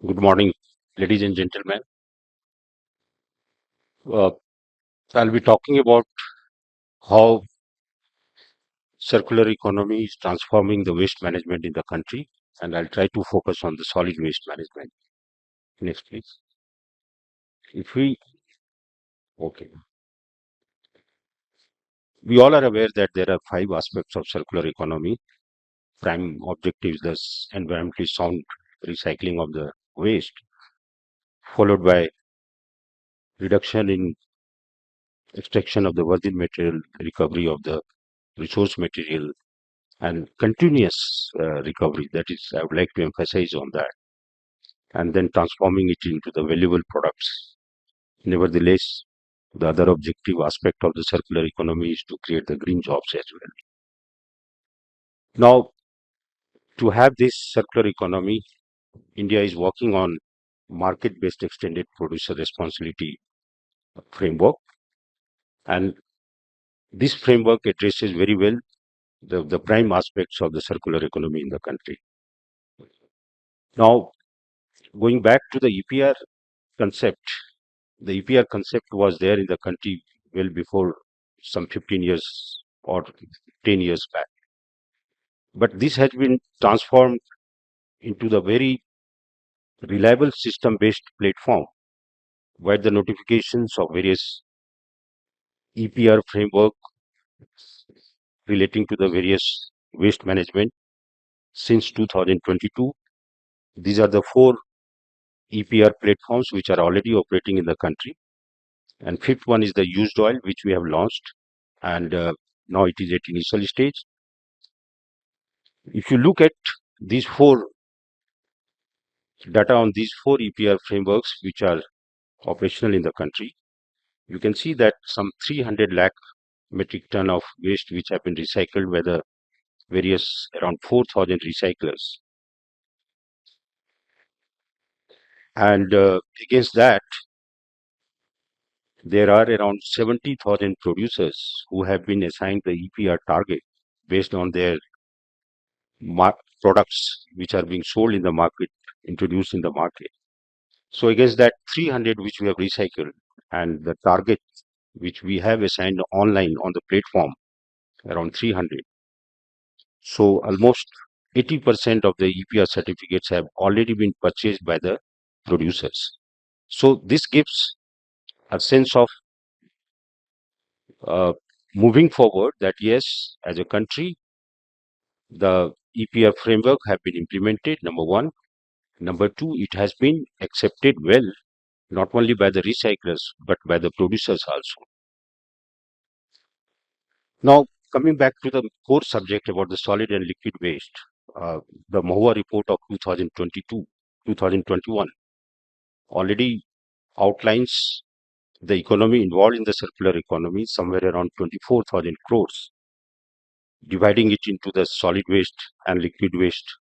Good morning, ladies and gentlemen. Uh, I'll be talking about how circular economy is transforming the waste management in the country, and I'll try to focus on the solid waste management. Next, please. If we, okay, we all are aware that there are five aspects of circular economy. Prime objective is thus environmentally sound recycling of the waste, followed by reduction in extraction of the virgin material, recovery of the resource material, and continuous recovery. That is, I would like to emphasize on that, and then transforming it into the valuable products. Nevertheless, the other objective aspect of the circular economy is to create the green jobs as well. Now, to have this circular economy, India is working on market-based extended producer responsibility framework, and this framework addresses very well the prime aspects of the circular economy in the country. Now, going back to the EPR concept, the EPR concept was there in the country well before some 15 years or 10 years back. But this has been transformed into the very reliable system based platform where the notifications of various EPR framework relating to the various waste management since 2022. These are the four EPR platforms which are already operating in the country. And fifth one is the used oil, which we have launched. And now it is at initial stage. If you look at these four data on these four EPR frameworks, which are operational in the country, you can see that some 300 lakh metric ton of waste which have been recycled by the various around 4,000 recyclers. And against that, there are around 70,000 producers who have been assigned the EPR target based on their products which are being sold in the market, introduced in the market. So against that 300 which we have recycled and the target which we have assigned online on the platform around 300. So almost 80% of the EPR certificates have already been purchased by the producers. So this gives a sense of uh, moving forward that yes, as a country, the EPR framework have been implemented, number one. Number two, it has been accepted well, not only by the recyclers, but by the producers also. Now, coming back to the core subject about the solid and liquid waste, the MOHUA report of 2022, 2021 already outlines the economy involved in the circular economy, somewhere around 24,000 crores, dividing it into the solid waste and liquid waste.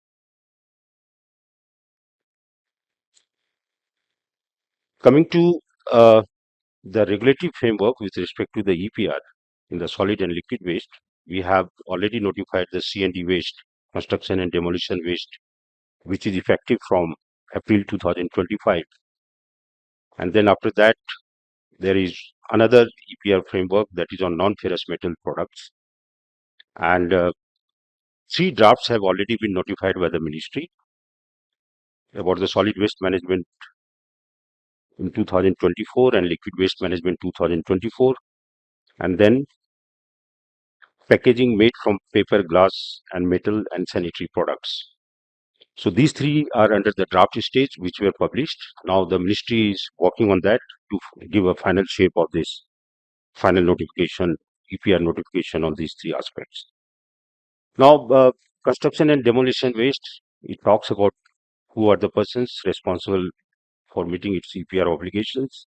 Coming to the regulatory framework with respect to the EPR in the solid and liquid waste, we have already notified the C&D waste, construction and demolition waste, which is effective from April 2025. And then after that, there is another EPR framework that is on non-ferrous metal products. And three drafts have already been notified by the ministry about the solid waste management in 2024 and liquid waste management 2024. And then packaging made from paper, glass, and metal and sanitary products. So these three are under the draft stage, which were published. Now the ministry is working on that to give a final shape of this final notification, EPR notification on these three aspects. Now, construction and demolition waste, it talks about who are the persons responsible for meeting its EPR obligations.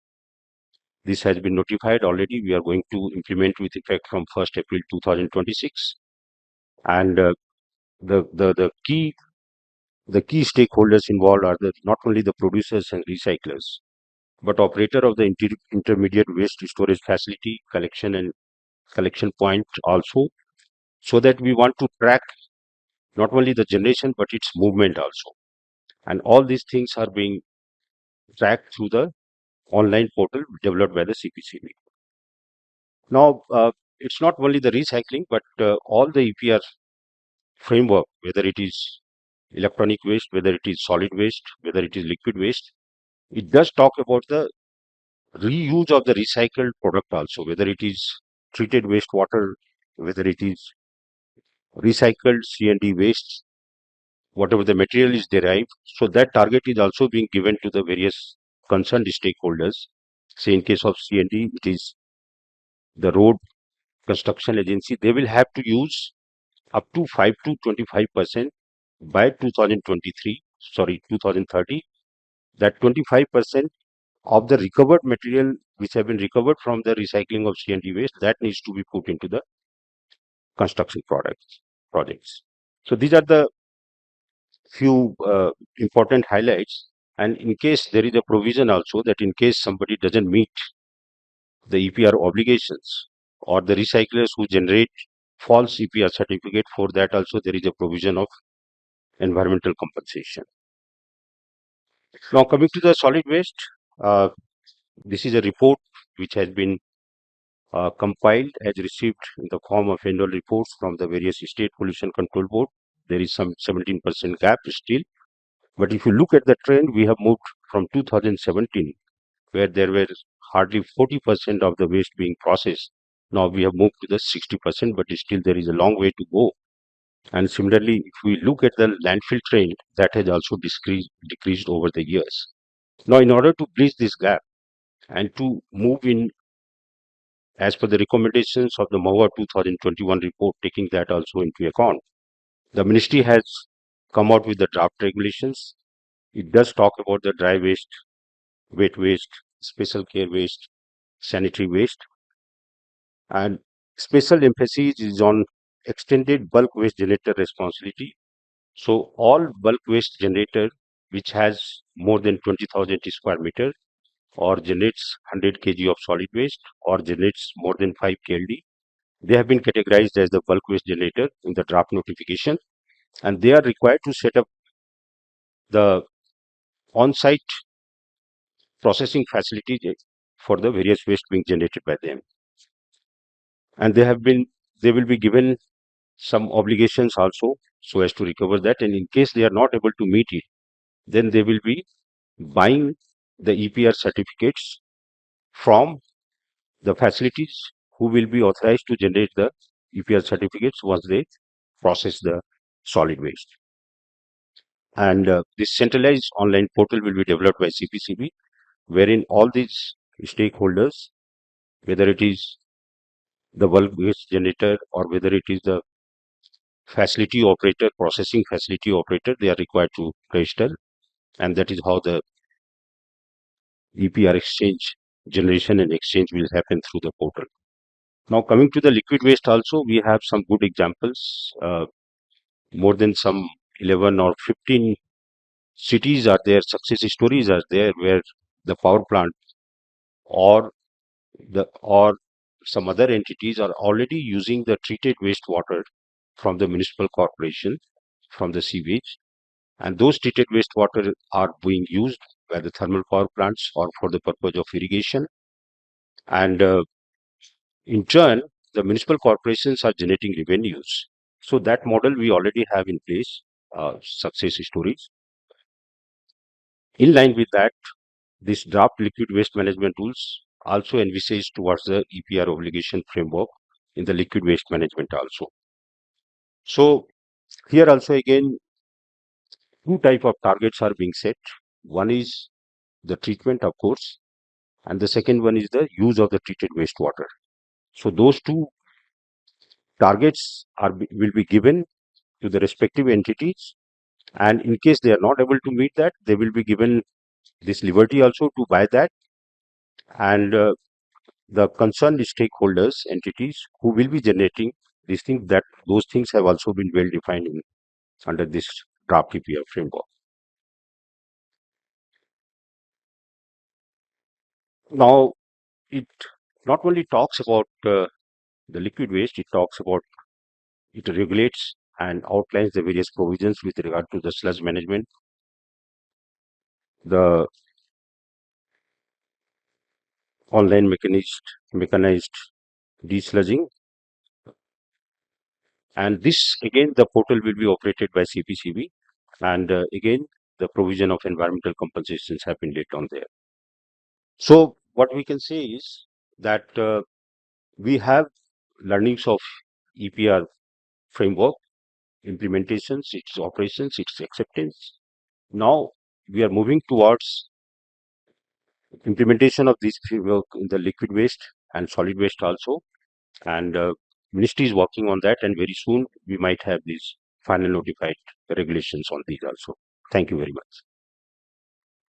This has been notified already. We are going to implement with effect from 1st April 2026. And the key stakeholders involved are not only the producers and recyclers, but operator of the intermediate waste storage facility, collection point also, so that we want to track not only the generation but its movement also. and all these things are being tracked through the online portal developed by the CPCB. Now, it's not only the recycling, but all the EPR framework, whether it is electronic waste, whether it is solid waste, whether it is liquid waste, it does talk about the reuse of the recycled product also, whether it is treated wastewater, whether it is recycled C&D waste, whatever the material is derived. So that target is also being given to the various concerned stakeholders. Say in case of C&D, it is the road construction agency. They will have to use up to 5 to 25% by 2023, sorry, 2030. That 25% of the recovered material which have been recovered from the recycling of C&D waste, that needs to be put into the construction projects. So these are the few important highlights. And in case there is a provision also that in case somebody doesn't meet the EPR obligations, or the recyclers who generate false EPR certificate, for that also there is a provision of environmental compensation. Now coming to the solid waste, uh, this is a report which has been compiled as received in the form of annual reports from the various state pollution control board. There is some 17% gap still, but if you look at the trend, we have moved from 2017, where there were hardly 40% of the waste being processed. Now we have moved to the 60%, but still there is a long way to go. And similarly, if we look at the landfill trend, that has also decreased over the years. Now, in order to bridge this gap and to move in as per the recommendations of the MOHUA 2021 report, taking that also into account, the ministry has come out with the draft regulations. It does talk about the dry waste, wet waste, special care waste, sanitary waste, and special emphasis is on extended bulk waste generator responsibility. So all bulk waste generator which has more than 20,000 square meter, or generates 100 kg of solid waste, or generates more than 5 KLD, they have been categorized as the bulk waste generator in the draft notification, and they are required to set up the on-site processing facilities for the various waste being generated by them. And they will be given some obligations also so as to recover that. And in case they are not able to meet it, then they will be buying the EPR certificates from the facilities who will be authorized to generate the EPR certificates once they process the solid waste. And this centralized online portal will be developed by CPCB, wherein all these stakeholders, whether it is the bulk waste generator or whether it is the facility operator, processing facility operator, they are required to register, and that is how the EPR exchange, generation and exchange, will happen through the portal. Now coming to the liquid waste also, we have some good examples. More than some 11 or 15 cities are there, success stories are there, where the power plant or or some other entities are already using the treated wastewater from the municipal corporation, from the sewage, and those treated wastewater are being used by the thermal power plants or for the purpose of irrigation, and in turn the municipal corporations are generating revenues. So that model we already have in place, success stories. In line with that, this draft liquid waste management rules also envisage towards the EPR obligation framework in the liquid waste management also. So here also again, two type of targets are being set. One is the treatment, of course, and the second one is the use of the treated wastewater. So those two targets will be given to the respective entities, and in case they are not able to meet that, they will be given this liberty also to buy that, and the concerned stakeholders, entities who will be generating these things, that those things have also been well defined under this draft EPR framework. Now, it not only talks about the liquid waste, it regulates and outlines the various provisions with regard to the sludge management, the online mechanized desludging, and this again the portal will be operated by CPCB, and again the provision of environmental compensations have been laid on there. So what we can say is that we have learnings of EPR framework, implementations, its operations, its acceptance. Now we are moving towards implementation of this framework in the liquid waste and solid waste also, and ministry is working on that, and very soon we might have these final notified regulations on these also. Thank you very much.